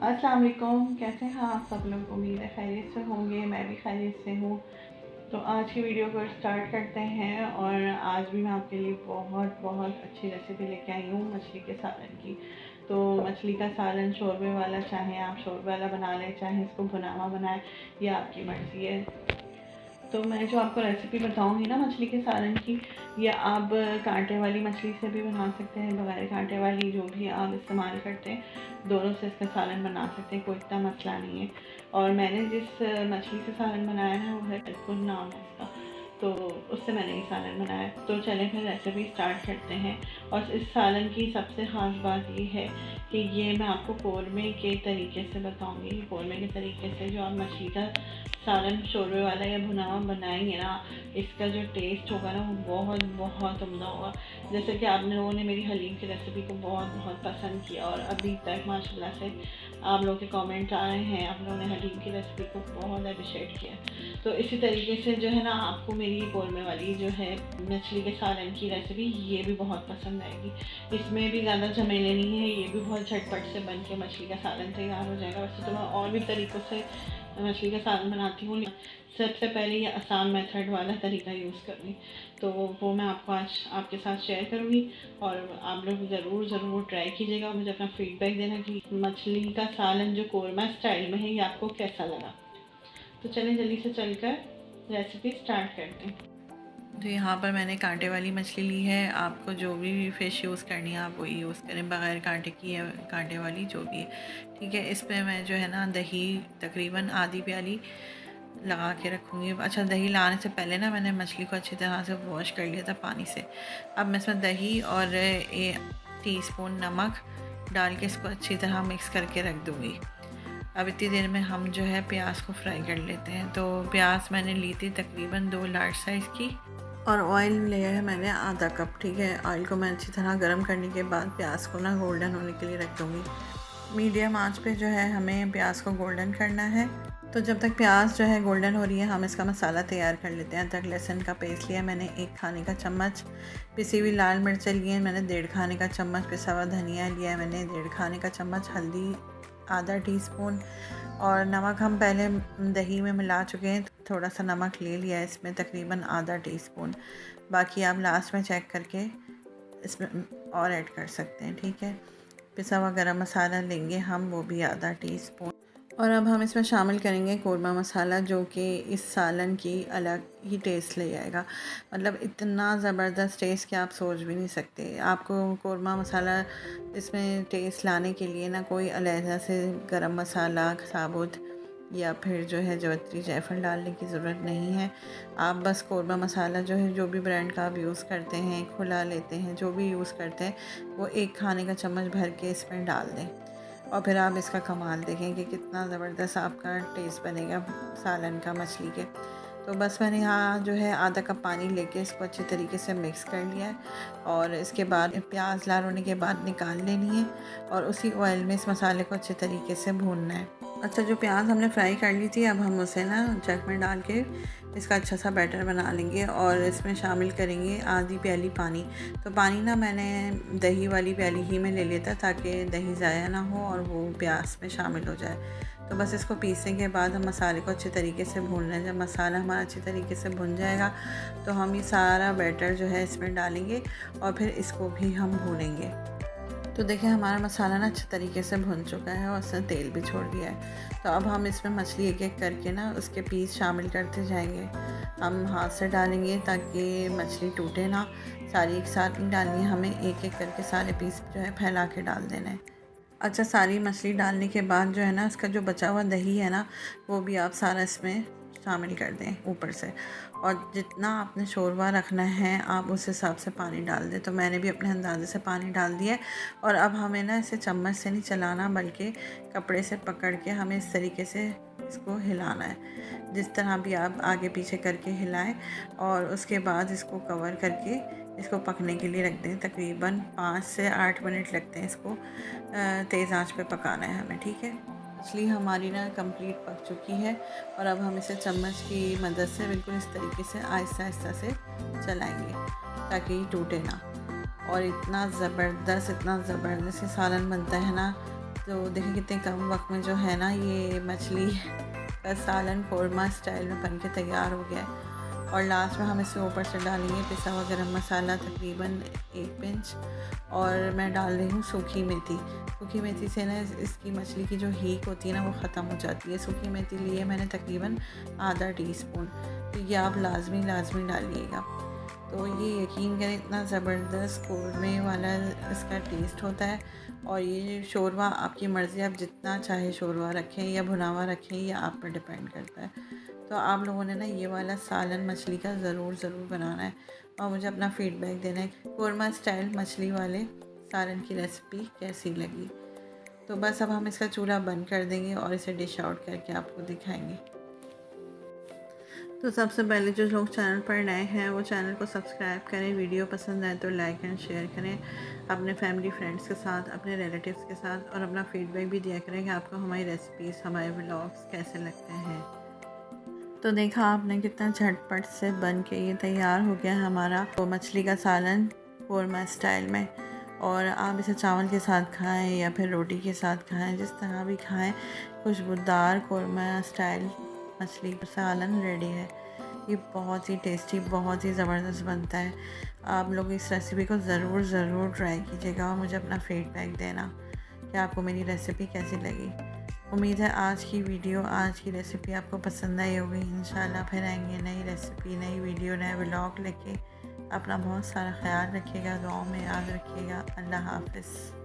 अस्सलाम वालेकुम, कैसे हैं आप सब लोग। उम्मीद है खैरियत से होंगे। मैं भी खैरियत से हूँ। तो आज की वीडियो को स्टार्ट करते हैं। और आज भी मैं आपके लिए बहुत बहुत अच्छी रेसिपी लेके आई हूँ मछली के सालन की। तो मछली का सालन शोरबे वाला, चाहे आप शोरबे वाला बना लें, चाहे इसको भुनावा बनाएं, ये आपकी मर्ज़ी है। तो मैं जो आपको रेसिपी बताऊंगी ना मछली के सालन की, ये आप कांटे वाली मछली से भी बना सकते हैं, बगैर कांटे वाली, जो भी आप इस्तेमाल करते हैं दोनों से इसका सालन बना सकते हैं, कोई इतना मसला नहीं है। और मैंने जिस मछली से सालन बनाया है वो है टेलफुल नाम है इसका, तो उससे मैंने ये सालन बनाया। तो चलें फिर रेसिपी स्टार्ट करते हैं। और इस सालन की सबसे ख़ास बात ये है कि ये मैं आपको कौरमे के तरीके से बताऊंगी। कौरमे के तरीके से जो आप मछली का सालन शोरबे वाला या भुनावा बनाएंगे ना, इसका जो टेस्ट होगा ना वो बहुत बहुत उम्दा होगा। जैसे कि आप लोगों ने मेरी हलीम की रेसिपी को बहुत बहुत पसंद किया और अभी तक माशाल्लाह से आप लोगों के कमेंट आ रहे हैं, आप लोगों ने हलीम की रेसिपी को बहुत अप्रिशिएट किया। तो इसी तरीके से जो है ना, आपको मेरी कौरमे वाली जो है मछली के सालन की रेसिपी, ये भी बहुत पसंद आएगी। इसमें भी ज़्यादा झमेले नहीं है, ये भी बहुत झटपट से बन के मछली का सालन तैयार हो जाएगा। वैसे तो मैं और भी तरीक़ों से मछली का सालन बनाती हूँ, सबसे पहले ये आसान मेथड वाला तरीका यूज़ करूँगी। तो वो मैं आपको आज आपके साथ शेयर करूँगी। और आप लोग ज़रूर ट्राई कीजिएगा, मुझे अपना फीडबैक देना कि मछली का सालन जो कोरमा स्टाइल में है ये आपको कैसा लगा। तो चलें जल्दी से चलकर रेसिपी स्टार्ट करते हैं। तो यहाँ पर मैंने कांटे वाली मछली ली है। आपको जो भी फ़िश यूज़ करनी है आप वही यूज़ करें, बग़ैर कांटे की या कांटे वाली जो भी है, ठीक है। इसमें मैं जो है ना दही तकरीबन आधी प्याली लगा के रखूँगी। अच्छा, दही लाने से पहले ना मैंने मछली को अच्छी तरह से वॉश कर लिया था पानी से। अब मैं इसमें दही और 1 टीस्पून नमक डाल के इसको अच्छी तरह मिक्स करके रख दूँगी। अब इतनी देर में हम जो है प्याज को फ्राई कर लेते हैं। तो प्याज मैंने ली थी तकरीबन 2 लार्ज साइज़ की, और ऑयल लिया है मैंने आधा कप, ठीक है। ऑयल को मैं अच्छी तरह गर्म करने के बाद प्याज को ना गोल्डन होने के लिए रख दूँगी। मीडियम आंच पे जो है हमें प्याज को गोल्डन करना है। तो जब तक प्याज जो है गोल्डन हो रही है, हम इसका मसाला तैयार कर लेते हैं। अदरक लहसुन का पेस्ट लिया मैंने 1 खाने का चम्मच, पिसी हुई लाल मिर्चें लिए मैंने 1.5 खाने का चम्मच, पिसा हुआ धनिया लिया मैंने 1.5 खाने का चम्मच, हल्दी आधा टीस्पून, और नमक हम पहले दही में मिला चुके हैं, थोड़ा सा नमक ले लिया है इसमें तकरीबन आधा टीस्पून। बाकी आप लास्ट में चेक करके इसमें और ऐड कर सकते हैं, ठीक है। पिसा हुआ गरम मसाला लेंगे हम, वो भी आधा टीस्पून। और अब हम इसमें शामिल करेंगे कौरमा मसाला, जो कि इस सालन की अलग ही टेस्ट ले आएगा। मतलब इतना ज़बरदस्त टेस्ट कि आप सोच भी नहीं सकते। आपको कौरमा मसाला इसमें टेस्ट लाने के लिए ना कोई अलहदा से गरम मसाला साबुत या फिर जो है जावित्री जायफल डालने की ज़रूरत नहीं है। आप बस कौरमा मसाला जो है, जो भी ब्रांड का आप यूज़ करते हैं, खुला लेते हैं, जो भी यूज़ करते हैं, वो 1 खाने का चम्मच भर के इसमें डाल दें। और फिर आप इसका कमाल देखें कि कितना ज़बरदस्त आपका टेस्ट बनेगा सालन का मछली के। तो बस मैंने यहाँ जो है आधा कप पानी लेके इसको अच्छे तरीके से मिक्स कर लिया है। और इसके बाद प्याज लाल होने के बाद निकाल लेनी है और उसी ऑयल में इस मसाले को अच्छे तरीके से भूनना है। अच्छा, जो प्याज हमने फ्राई कर ली थी, अब हम उसे ना जग में डाल के इसका अच्छा सा बैटर बना लेंगे और इसमें शामिल करेंगे आधी प्याली पानी। तो पानी ना मैंने दही वाली प्याली ही में ले लिया था, ताकि दही ज़ाया ना हो और वो प्याज में शामिल हो जाए। तो बस इसको पीसने के बाद हम मसाले को अच्छे तरीके से भूनना है। जब मसाला हमारा अच्छे तरीके से भुन जाएगा तो हम ये सारा बैटर जो है इसमें डालेंगे और फिर इसको भी हम भूनेंगे। तो देखिए हमारा मसाला ना अच्छे तरीके से भुन चुका है और उसने तेल भी छोड़ दिया है। तो अब हम इसमें मछली एक एक करके ना उसके पीस शामिल करते जाएंगे। हम हाथ से डालेंगे ताकि मछली टूटे ना, सारी एक साथ नहीं डालनी है, हमें एक एक करके सारे पीस जो है फैला के डाल देना है। अच्छा, सारी मछली डालने के बाद जो है ना, इसका जो बचा हुआ दही है ना, वो भी आप सारा इसमें शामिल कर दें ऊपर से। और जितना आपने शोरबा रखना है आप उस हिसाब से पानी डाल दें। तो मैंने भी अपने अंदाजे से पानी डाल दिया है। और अब हमें ना इसे चम्मच से नहीं चलाना, बल्कि कपड़े से पकड़ के हमें इस तरीके से इसको हिलाना है, जिस तरह भी आप आगे पीछे करके हिलाएं। और उसके बाद इसको कवर करके इसको पकने के लिए रख दें। तकरीबन 5 से 8 मिनट लगते हैं इसको तेज़ आंच पे पकाना है हमें, ठीक है। मछली हमारी ना कंप्लीट पक चुकी है और अब हम इसे चम्मच की मदद से बिल्कुल इस तरीके से आहिस्ता आहिस्ता से चलाएंगे ताकि ये टूटे ना। और इतना ज़बरदस्त ये सालन बनता है ना, तो देखिए कितने कम वक्त में जो है ना ये मछली का सालन कोरमा स्टाइल में बन के तैयार हो गया है। और लास्ट में हम इसके ऊपर से डालेंगे पिसा हुआ गरम मसाला तकरीबन 1 पिंच, और मैं डाल रही हूँ सूखी मेथी। सूखी मेथी से ना इसकी मछली की जो हीक होती है ना वो ख़त्म हो जाती है। सूखी मेथी लिए मैंने तकरीबन आधा टीस्पून, तो ये आप लाजमी डालिएगा। तो ये यकीन करें इतना ज़बरदस्त कोरमे वाला इसका टेस्ट होता है। और ये शोरवा आपकी मर्ज़ी, आप जितना चाहे शोरवा रखें या भुनावा रखें, ये आप पर डिपेंड करता है। तो आप लोगों ने ना ये वाला सालन मछली का ज़रूर बनाना है और मुझे अपना फ़ीडबैक देना है कोरमा स्टाइल मछली वाले सालन की रेसिपी कैसी लगी। तो बस अब हम इसका चूल्हा बंद कर देंगे और इसे डिश आउट करके आपको दिखाएंगे। तो सबसे पहले जो लोग चैनल पर नए हैं वो चैनल को सब्सक्राइब करें, वीडियो पसंद आए तो लाइक एंड शेयर करें अपने फैमिली फ्रेंड्स के साथ, अपने रिलेटिव्स के साथ, और अपना फीडबैक भी दिया करें कि आपको हमारी रेसिपीज़, हमारे व्लॉग्स कैसे लगते हैं। तो देखा आपने कितना झटपट से बन के ये तैयार हो गया हमारा वो मछली का सालन कोरमा स्टाइल में। और आप इसे चावल के साथ खाएं या फिर रोटी के साथ खाएं, जिस तरह भी खाएं, खुशबूदार कोरमा स्टाइल मछली का सालन रेडी है। ये बहुत ही टेस्टी, बहुत ही ज़बरदस्त बनता है। आप लोग इस रेसिपी को ज़रूर ट्राई कीजिएगा और मुझे अपना फीडबैक देना कि आपको मेरी रेसिपी कैसी लगी। उम्मीद है आज की रेसिपी आपको पसंद आई होगी। इंशाल्लाह फिर आएंगे नई रेसिपी, नई वीडियो, नए व्लॉग लेके। अपना बहुत सारा ख्याल रखिएगा, दुआओं में याद रखिएगा। अल्लाह हाफ़िज़।